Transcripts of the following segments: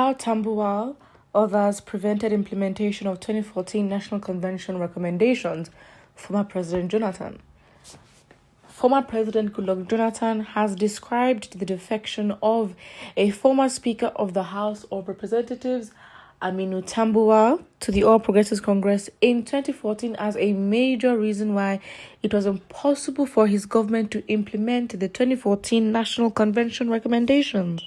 How Tambuwal, others prevented implementation of 2014 National Convention recommendations, former President Jonathan. Former President Goodluck Jonathan has described the defection of a former Speaker of the House of Representatives, Aminu Tambuwal, to the All Progressives Congress in 2014 as a major reason why it was impossible for his government to implement the 2014 National Convention recommendations.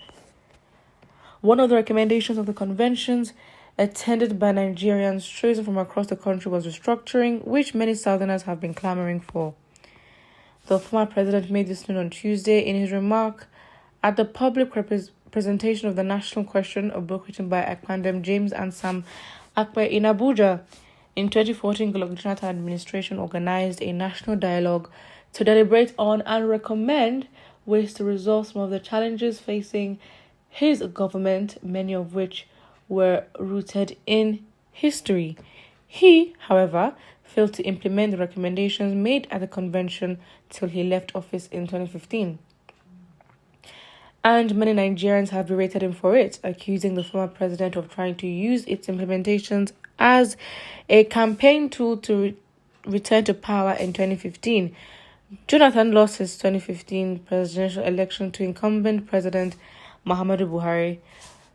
One of the recommendations of the conventions attended by Nigerians chosen from across the country was restructuring, which many Southerners have been clamoring for. The former president made this known on Tuesday in his remark at the public presentation of the national question, a book written by Akpandem James and Sam Akpe in Abuja. In 2014, Goodluck Jonathan administration organized a national dialogue to deliberate on and recommend ways to resolve some of the challenges facing his government, many of which were rooted in history. He, however, failed to implement the recommendations made at the convention till he left office in 2015. And many Nigerians have berated him for it, accusing the former president of trying to use its implementations as a campaign tool to return to power in 2015. Jonathan lost his 2015 presidential election to incumbent President Muhammadu Buhari.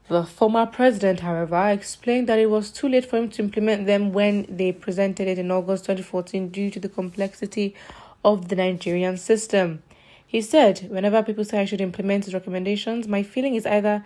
The former president, however, explained that it was too late for him to implement them when they presented it in August 2014 due to the complexity of the Nigerian system. He said, whenever people say I should implement his recommendations, my feeling is either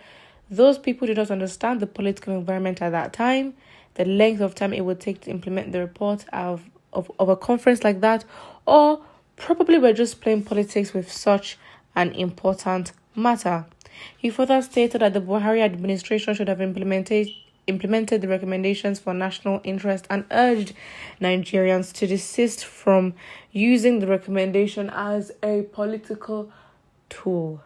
those people did not understand the political environment at that time, the length of time it would take to implement the report of a conference like that, or probably we're just playing politics with such an important matter. He further stated that the Buhari administration should have implemented the recommendations for national interest and urged Nigerians to desist from using the recommendation as a political tool.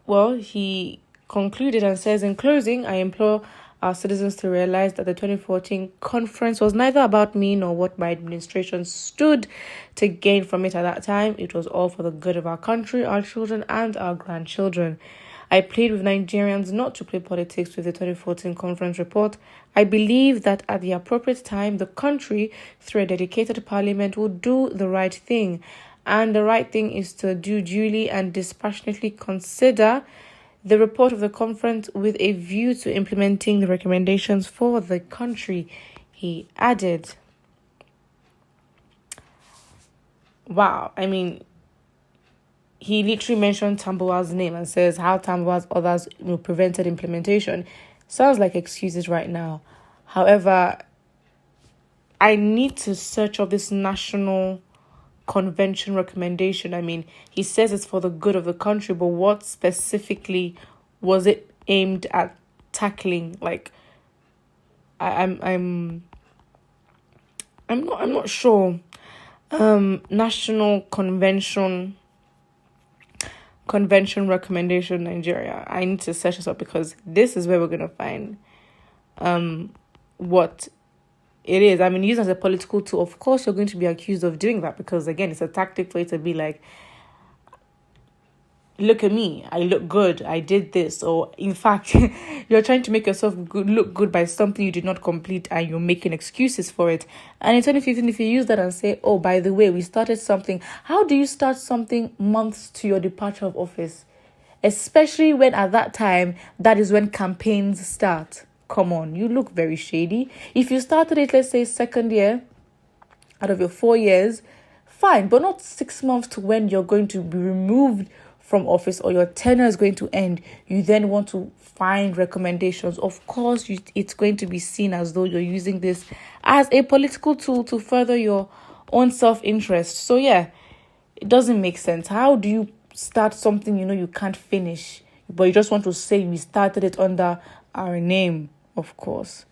Well, he concluded and says, in closing, I implore our citizens to realize that the 2014 conference was neither about me nor what my administration stood to gain from it at that time. It was all for the good of our country, our children, and our grandchildren. I plead with Nigerians not to play politics with the 2014 conference report. I believe that at the appropriate time, the country, through a dedicated parliament, will do the right thing. And the right thing is to do duly and dispassionately consider the report of the conference with a view to implementing the recommendations for the country, he added. Wow, I mean, he literally mentioned Tambuwal's name and says how Tambuwal's others prevented implementation. Sounds like excuses right now. However, I need to search up this national convention recommendation. I mean, he says it's for the good of the country, but what specifically was it aimed at tackling? Like, I'm not sure. National convention recommendation Nigeria. I need to search this up because this is where we're gonna find what it is. I mean, used as a political tool, of course you're going to be accused of doing that because, again, it's a tactic for you to be like, look at me, I look good, I did this. Or, in fact, you're trying to make yourself look good by something you did not complete and you're making excuses for it. And in 2015, if you use that and say, oh, by the way, we started something. How do you start something months to your departure of office? Especially when at that time, that is when campaigns start. Come on, you look very shady. If you started it, let's say, second year out of your 4 years, fine, but not 6 months to when you're going to be removed from office or your tenure is going to end. You then want to find recommendations. Of course, it's going to be seen as though you're using this as a political tool to further your own self-interest. So, yeah, it doesn't make sense. How do you start something you know you can't finish, but you just want to say we started it under our name? Of course.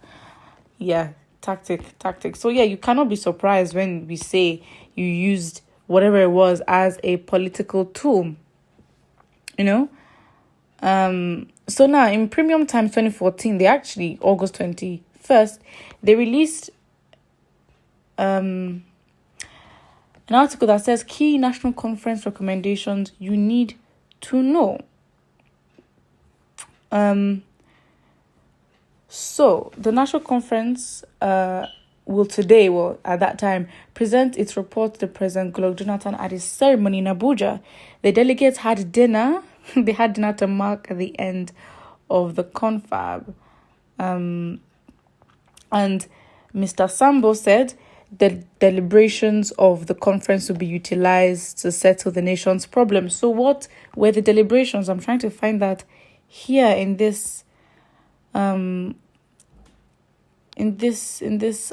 Yeah, tactic. So yeah, you cannot be surprised when we say you used whatever it was as a political tool. You know? So now in Premium Times 2014, they actually, August 21st, they released an article that says key national conference recommendations you need to know. So the National Conference will today, at that time, present its report to President Goodluck Jonathan at his ceremony in Abuja. The delegates had dinner. They had dinner to mark the end of the confab. And Mr. Sambo said the deliberations of the conference will be utilized to settle the nation's problems. So what were the deliberations? I'm trying to find that here in this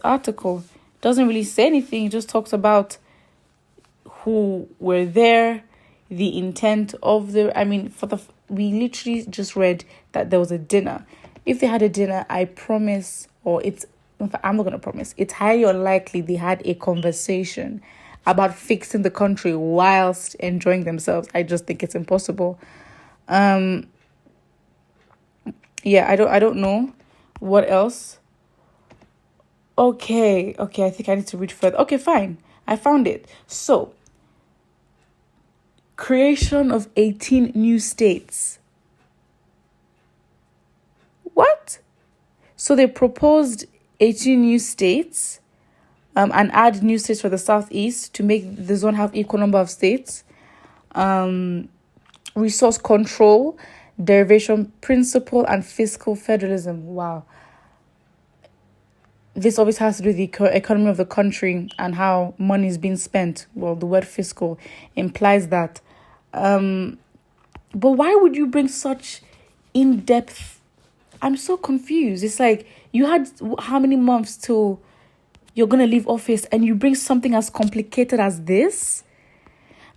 article. It doesn't really say anything. It just talks about who were there, the intent of we literally just read that there was a dinner. If they had a dinner, I promise, I'm not going to promise, it's highly unlikely they had a conversation about fixing the country whilst enjoying themselves. I just think it's impossible. I don't know what else. Okay, I think I need to read further. Okay, fine. I found it. So, creation of 18 new states. What? So they proposed 18 new states and add new states for the Southeast to make the zone have equal number of states. Resource control, derivation principle, and fiscal federalism. Wow. This always has to do with the economy of the country and how money is being spent. Well, the word fiscal implies that. But why would you bring such in-depth? I'm so confused. It's like you had how many months till you're going to leave office and you bring something as complicated as this?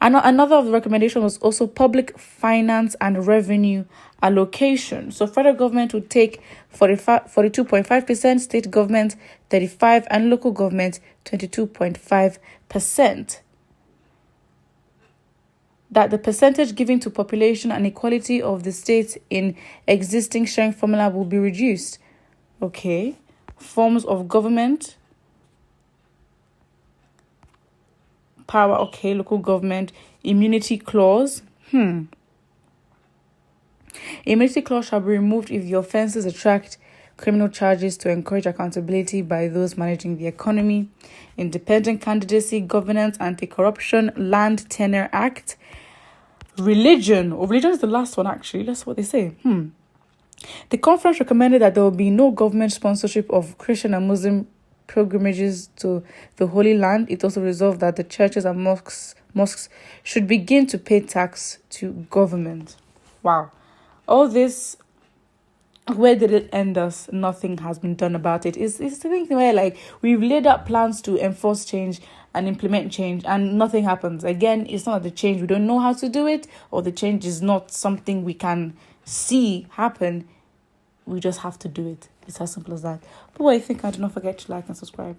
And another of the recommendation was also public finance and revenue allocation. So federal government would take 42.5%, state government 35%, and local government 22.5%. That the percentage given to population and equality of the states in existing sharing formula will be reduced. Okay. Forms of government. Power, okay, local government. Immunity clause. Immunity clause shall be removed if the offences attract criminal charges to encourage accountability by those managing the economy. Independent candidacy, governance, anti-corruption, Land Tenure Act. Religion is the last one, actually. That's what they say. The conference recommended that there will be no government sponsorship of Christian and Muslim pilgrimages to the Holy Land. It also resolved that the churches and mosques should begin to pay tax to government. Wow. All this, where did it end us? Nothing has been done about it. It's the thing where, like, we've laid out plans to enforce change and implement change and nothing happens. Again, it's not the change, we don't know how to do it, or the change is not something we can see happen. We just have to do it. It's as simple as that. But I think, do not forget to like and subscribe.